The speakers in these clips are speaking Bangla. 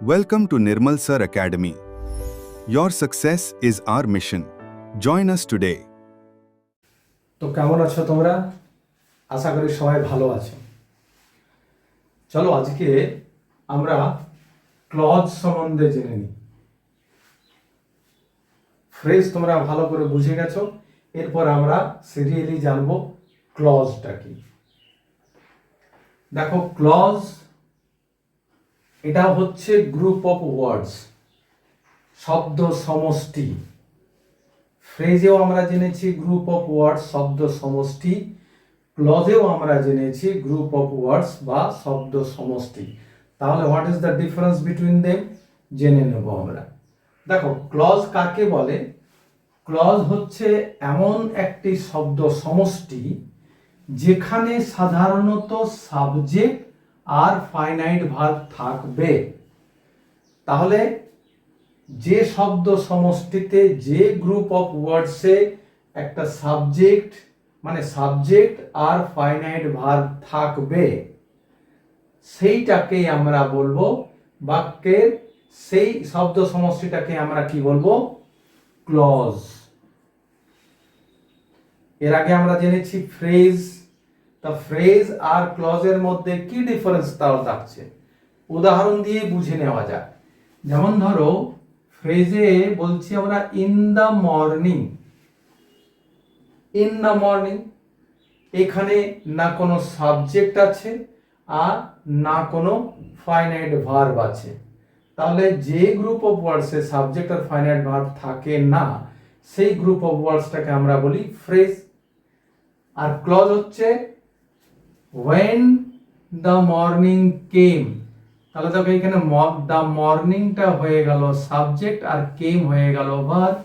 Welcome to Nirmal Sir Academy. Your success is our mission. Join us today. তো কেমন আছো তোমরা? আশা করি সবাই ভালো আছো। চলো আজকে আমরা ক্লজ সম্বন্ধে জেনে নিই। ফ্রেজ তোমরা ভালো করে বুঝে গেছো, এরপর আমরা সিরিয়ালি জানবো ক্লজটা কি। দেখো, ক্লজ এটা হচ্ছে গ্রুপ অফ ওয়ার্ডস, শব্দ সমষ্টি। ফ্রেজেও আমরা জেনেছি গ্রুপ অফ ওয়ার্ডস, শব্দ সমষ্টি। ক্লজেও আমরা জেনেছি গ্রুপ অফ ওয়ার্ডস বা শব্দ সমষ্টি। তাহলে what is the difference between them জেনে নেব আমরা। দেখো, ক্লজ কাকে বলে? ক্লজ হচ্ছে এমন একটি শব্দ সমষ্টি যেখানে সাধারণত সাবজেক্ট আর ফাইনাইট ভার্ব থাকবে। তাহলে যে শব্দ সমষ্টিতে যে গ্রুপ অফ ওয়ার্ডসে একটা সাবজেক্ট মানে সাবজেক্ট আর ফাইনাইট ভার্ব থাকবে, সেইটাকেই আমরা বলবো বাক্যের, সেই শব্দ সমষ্টিটাকে আমরা কি বলবো? ক্লজ। এর আগে আমরা জেনেছি ফ্রেজ। তা ফ্রেজ আর ক্লজের মধ্যে কি ডিফারেন্স তাও থাকছে, উদাহরণ দিয়ে বুঝে নেওয়া যাক। যেমন ধরো, ফ্রেজে বলছি আমরা in the morning. In the morning, এখানে না কোনো সাবজেক্ট আছে আর না কোনো ফাইনাইট ভার্ব আছে। তাহলে যে গ্রুপ অফ ওয়ার্ডসে সাবজেক্ট আর ফাইনাইট ভার্ব থাকে না, সেই গ্রুপ অফ ওয়ার্ডসটাকে আমরা বলি ফ্রেজ। আর ক্লজ হচ্ছে when the morning came। তাহলে দেখো, এখানে দ্য মর্নিংটা হয়ে গেল সাবজেক্ট আর কেম হয়ে গেল ভার্ব।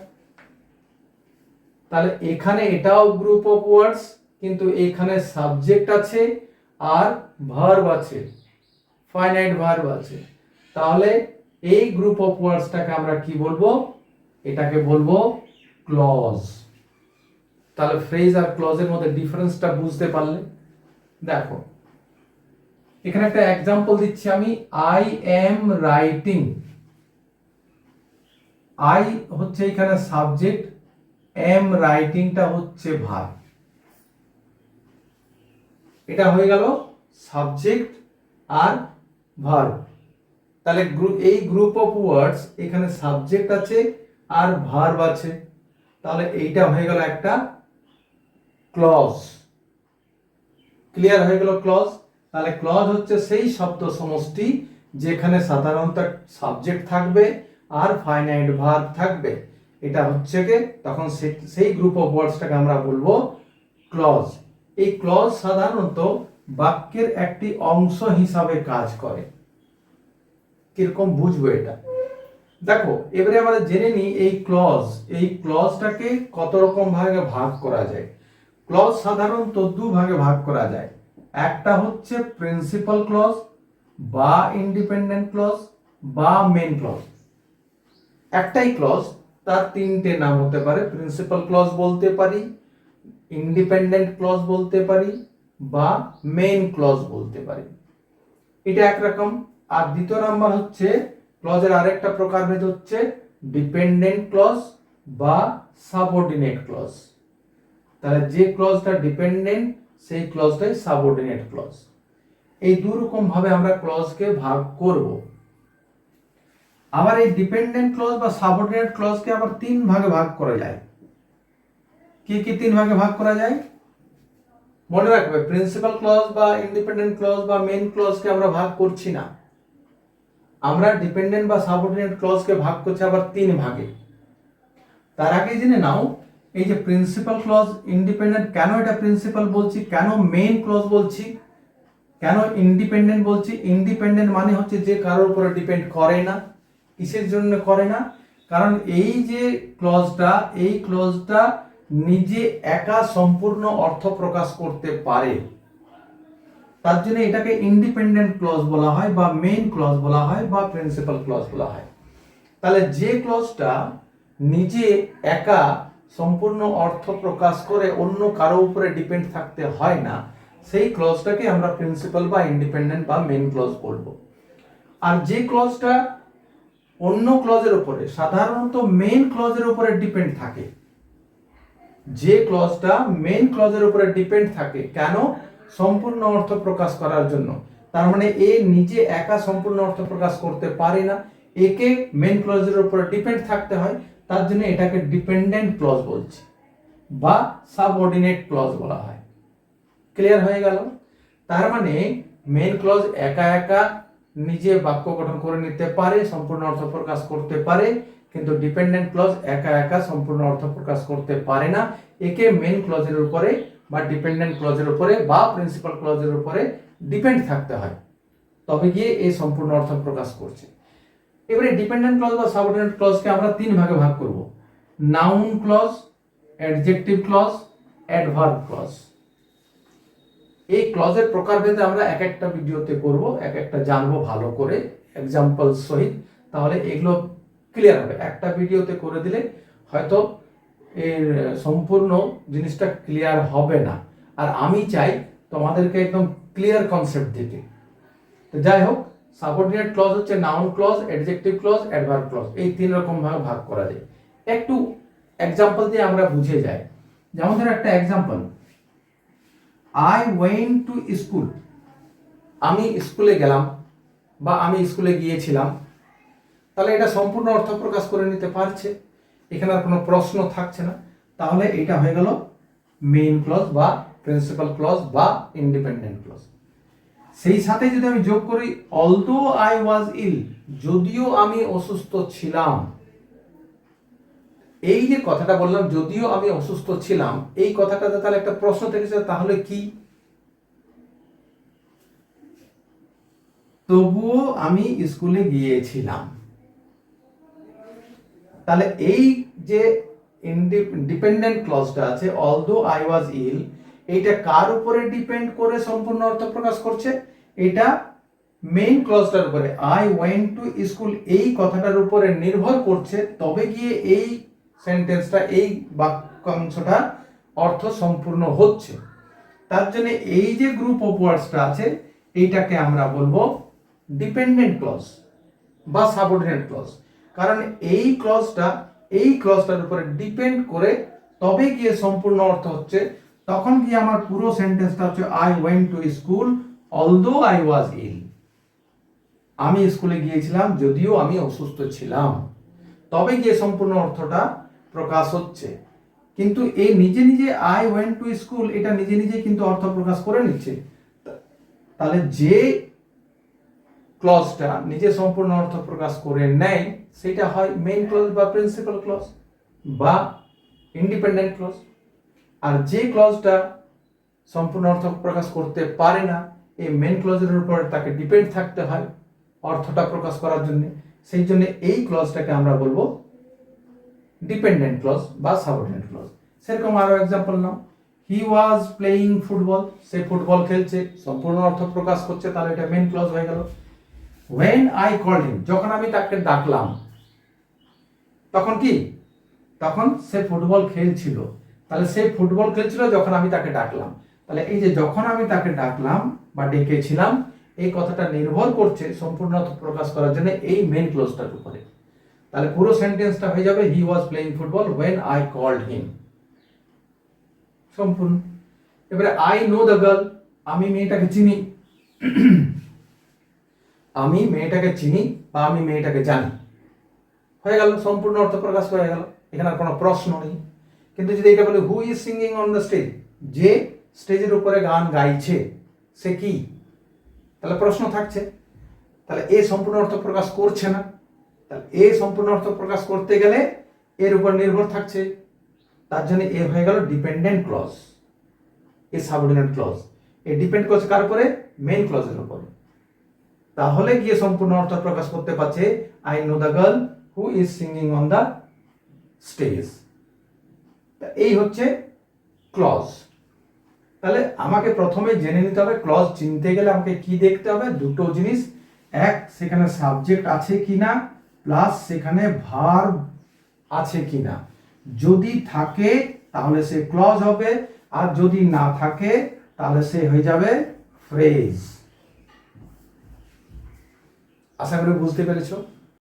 তাহলে এখানে এটাও গ্রুপ অফ ওয়ার্ডস, কিন্তু এখানে সাবজেক্ট আছে আর ভার্ব আছে, ফাইনাইট ভার্ব আছে। তাহলে এই গ্রুপ অফ ওয়ার্ডসটাকে আমরা কি বলবো? এটাকে বলবো ক্লজ। তাহলে ফ্রেজ আর ক্লজের মধ্যে ডিফারেন্সটা বুঝতে পারলে? দেখো, এখানে একটা এক্সাম্পল দিচ্ছি আমি। I am writing. আই হচ্ছে এখানে সাবজেক্ট, এম রাইটিংটা হচ্ছে ভার্ব। এটা হয়ে গেল সাবজেক্ট আর ভার্ব। তাহলে এই গ্রুপ অফ ওয়ার্ডস, এখানে সাবজেক্ট আছে আর ভার্ব আছে। তাহলে এইটা হয়ে গেল একটা ক্লজ। ক্লিয়ার হয়ে গেল ক্লজ? তাহলে ক্লজ হচ্ছে সেই শব্দ সমষ্টি যেখানে সাধারণত সাবজেক্ট থাকবে আর ফাইনাইট ভার্ব থাকবে। এটা হচ্ছে কি, তখন সেই গ্রুপ অফ ওয়ার্ডসটাকে আমরা বলবো ক্লজ। এই ক্লজ সাধারণত বাক্যের একটি অংশ হিসাবে কাজ করে। কিরকম বুঝবো এটা? দেখো, এবারে আমরা জেনে নিই এই ক্লজটাকে কত রকম ভাগে ভাগ করা যায়। ক্লজ সাধারণত দু ভাগে ভাগ করা যায়। একটা হচ্ছে প্রিন্সিপাল ক্লজ বা ইন্ডিপেন্ডেন্ট ক্লজ বা মেন ক্লজ। একটাই ক্লজ, তার তিনটে নাম হতে পারে। প্রিন্সিপাল ক্লজ বলতে পারি, ইন্ডিপেন্ডেন্ট ক্লজ বলতে পারি বা মেন ক্লজ বলতে পারি। এটা একরকম। আর দ্বিতীয় নাম্বার হচ্ছে ক্লজের আরেকটা প্রকারভেদ হচ্ছে ডিপেন্ডেন্ট ক্লজ বা সাবঅর্ডিনেট ক্লজ। তাহলে যে ক্লজটা ডিপেন্ডেন্ট, সেই ক্লজটাই সাবঅর্ডিনেট ক্লজ। এই দু রকম ভাবে আমরা ক্লজকে ভাগ করব। আবার এই ডিপেন্ডেন্ট ক্লজ বা সাবঅর্ডিনেট ক্লজকে আবার তিন ভাগে ভাগ করা যায়। কি কি তিন ভাগে ভাগ করা যায়? মনে রাখবে, প্রিন্সিপাল ক্লজ বা ইন্ডিপেন্ডেন্ট ক্লজ বা মেইন ক্লজকে আমরা ভাগ করছি না। আমরা ডিপেন্ডেন্ট বা সাবঅর্ডিনেট ক্লজকে ভাগ করছি আবার তিন ভাগে। তার আগে জেনে নাও, এই যে প্রিন্সিপাল ক্লজ, ইন্ডিপেন্ডেন্ট, কেন এটা প্রিন্সিপাল বলছি, কেন মেইন ক্লজ বলছি, কেন ইন্ডিপেন্ডেন্ট বলছি? ইন্ডিপেন্ডেন্ট মানে হচ্ছে যে কারোর উপরে ডিপেন্ড করে না। কিসের জন্য করে না? কারণ এই যে ক্লজটা, এই ক্লজটা নিজে একা সম্পূর্ণ অর্থ প্রকাশ করতে পারে। তার জন্য এটাকে ইন্ডিপেন্ডেন্ট ক্লজ বলা হয় বা মেইন ক্লজ বলা হয় বা প্রিন্সিপাল ক্লজ বলা হয়। তাহলে যে ক্লজটা নিজে একা সম্পূর্ণ অর্থ প্রকাশ করে, অন্য কারো উপরে ডিপেন্ড থাকতে হয় না, সেই ক্লজটাকে আমরা প্রিন্সিপাল বা ইন্ডিপেন্ডেন্ট বা মেইন ক্লজ বলবো। আর যে ক্লজটা অন্য ক্লজের উপরে, সাধারণত মেইন ক্লজের উপরে ডিপেন্ড থাকে। যে ক্লজটা মেইন ক্লজের উপরে ডিপেন্ড থাকে, কেন? সম্পূর্ণ অর্থ প্রকাশ করার জন্য। তার মানে এ নিজে একা সম্পূর্ণ অর্থ প্রকাশ করতে পারে না, একে মেইন ক্লজের উপরে ডিপেন্ড থাকতে হয়। তার জন্য এটাকে ডিপেন্ডেন্ট ক্লজ বলছি বা সাবঅর্ডিনেট ক্লজ বলা হয়। ক্লিয়ার হয়ে গেল? তার মানে মেইন ক্লজ একা একা নিজে বাক্য গঠন করে নিতে পারে, সম্পূর্ণ অর্থ প্রকাশ করতে পারে, কিন্তু ডিপেন্ডেন্ট ক্লজ একা একা সম্পূর্ণ অর্থ প্রকাশ করতে পারে না, একে মেইন ক্লজের উপরে বা ডিপেন্ডেন্ট ক্লজের উপরে বা প্রিন্সিপাল ক্লজের উপরে ডিপেন্ড থাকতে হয়, তবে গিয়ে এই সম্পূর্ণ অর্থ প্রকাশ করছে। এবারে ডিপেন্ডেন্ট ক্লজ বা সাবঅর্ডিনেট ক্লজকে আমরা তিন ভাগে ভাগ করব: noun clause, adjective clause, adverb clause. এই ক্লজের প্রকারভেদে আমরা এক একটা ভিডিওতে করব, এক একটা জানবো ভালো করে এক্সাম্পল সহিত, তাহলে এগুলো ক্লিয়ার হবে। একটা ভিডিওতে করে দিলে হয়তো এর সম্পূর্ণ জিনিসটা ক্লিয়ার হবে না, আর আমি চাই তোমাদেরকে একদম ক্লিয়ার কনসেপ্ট দিতে। তো যাই হোক, সাবঅর্ডিনেট ক্লজ হচ্ছে noun clause, adjective clause, adverb clause, এই তিন রকম ভাবে ভাগ করা যায়। একটু এক্সাম্পল দিয়ে আমরা বুঝে যাই। যেমন ধরো একটা example, I went to school, আমি স্কুলে গেলাম বা আমি স্কুলে গিয়েছিলাম। তাহলে এটা সম্পূর্ণ অর্থ প্রকাশ করে নিতে পারছে, এখানে আর কোনো প্রশ্ন থাকছে না। তাহলে এটা হয়ে গেল মেইন ক্লজ বা প্রিন্সিপাল ক্লজ বা ইন্ডিপেন্ডেন্ট ক্লজ। সেই সাথে যদি আমি যোগ করি অলদো আই ওয়াজ ইল, যদিও আমি অসুস্থ ছিলাম, এই যে কথাটা বললাম যদিও আমি অসুস্থ ছিলাম, এই কথাটাতে তাহলে একটা প্রশ্ন থেকেছে, তাহলে কি? তবুও আমি স্কুলে গিয়েছিলাম। তাহলে এই যে ডিপেন্ডেন্ট ক্লজটা আছে অলদো আই ওয়াজ ইল, এইটা কার উপরে ডিপেন্ড করে সম্পূর্ণ অর্থ প্রকাশ করছে? এটা মেইন ক্লজটার উপরে, আই ওয়েন্ট টু স্কুল এই কথাটার উপরে নির্ভর করছে, তবে গিয়ে এই সেন্টেন্সটা, এই বাক্যাংশটা অর্থ সম্পূর্ণ হচ্ছে। তার জন্য এই যে গ্রুপ অফ ওয়ার্ডসটা আছে, এইটাকে আমরা বলবো ডিপেন্ডেন্ট ক্লজ বা সাবঅর্ডিনেট ক্লজ। কারণ এই ক্লজটার উপরে ডিপেন্ড করে তবে গিয়ে সম্পূর্ণ অর্থ হচ্ছে। তখন গিয়ে আমার পুরো সেন্টেন্সটা হচ্ছে I went to school although I was ill, আমি স্কুলে গিয়েছিলাম যদিও আমি অসুস্থ ছিলাম, তবে গিয়ে সম্পূর্ণ অর্থটা প্রকাশ হচ্ছে। কিন্তু এই নিজে নিজে আই ওয়েন্ট টু স্কুল, এটা নিজে নিজে কিন্তু অর্থ প্রকাশ করে নিচ্ছে। তাহলে যে ক্লজটা নিজে সম্পূর্ণ অর্থ প্রকাশ করে নেয়, সেটা হয় মেইন ক্লজ বা প্রিন্সিপাল ক্লজ বা ইন্ডিপেন্ডেন্ট ক্লজ। আর যে ক্লজটা সম্পূর্ণ অর্থ প্রকাশ করতে পারে না, এই মেইন ক্লজের উপর তাকে ডিপেন্ড থাকতে হয় অর্থটা প্রকাশ করার জন্য, সেই জন্য এই ক্লজটাকে আমরা বলবো ডিপেন্ডেন্ট ক্লজ বা সাবঅর্ডিনেট ক্লজ। সেরকম আরো example now, he was playing football, say football খেলছে, সম্পূর্ণ অর্থ প্রকাশ করছে, তাহলে এটা মেইন ক্লজ হয়ে গেল। when I called him, যখন আমি তাকে ডাকলাম, তখন কি? তখন সে ফুটবল খেলছিল, তাহলে সে ফুটবল খেলছিল যখন আমি তাকে ডাকলাম। তাহলে এই যে যখন আমি তাকে ডাকলাম বা ডেকেছিলাম, এই কথাটা নির্ভর করছে সম্পূর্ণ অর্থ প্রকাশ করার জন্য এই মেইন ক্লজটার উপরে। তাহলে পুরো সেন্টেন্সটা হয়ে যাবে he was playing football when I called him, সম্পূর্ণ। এবারে আই নো দ্য গার্ল, আমি মেয়েটাকে চিনি, আমি মেয়েটাকে চিনি বা আমি মেয়েটাকে জানি, হয়ে গেল, সম্পূর্ণ অর্থ প্রকাশ হয়ে গেল, এখানে আর কোনো প্রশ্ন নেই। কিন্তু যদি এটা বলে who is singing on the stage, যে স্টেজের উপরে গান গাইছে সে কি, তাহলে প্রশ্ন থাকছে, তাহলে এ সম্পূর্ণ অর্থ প্রকাশ করছে না। তাহলে এ সম্পূর্ণ অর্থ প্রকাশ করতে গেলে এর উপর নির্ভর থাকছে, তার জন্য এ হয়ে গেল ডিপেন্ডেন্ট ক্লজ, এ সাবঅর্ডিনেট ক্লজ। এ ডিপেন্ড করছে কার উপরে? মেইন ক্লজের উপরে। তাহলে গিয়ে সম্পূর্ণ অর্থ প্রকাশ করতে পারছে I know the girl who is singing on the stage. এই হচ্ছে ক্লজ। তাহলে আমাকে প্রথমে জেনে নিতে হবে ক্লজ চিনতে গেলে আমাকে কি দেখতে হবে? দুটো জিনিস, এক সেখানে সাবজেক্ট আছে কিনা, প্লাস সেখানে ভার্ব আছে কিনা। যদি থাকে তাহলে সে ক্লজ হবে, আর যদি না থাকে তাহলে সে হয়ে যাবে ফ্রেজ। আশা করি বুঝতে পেরেছো।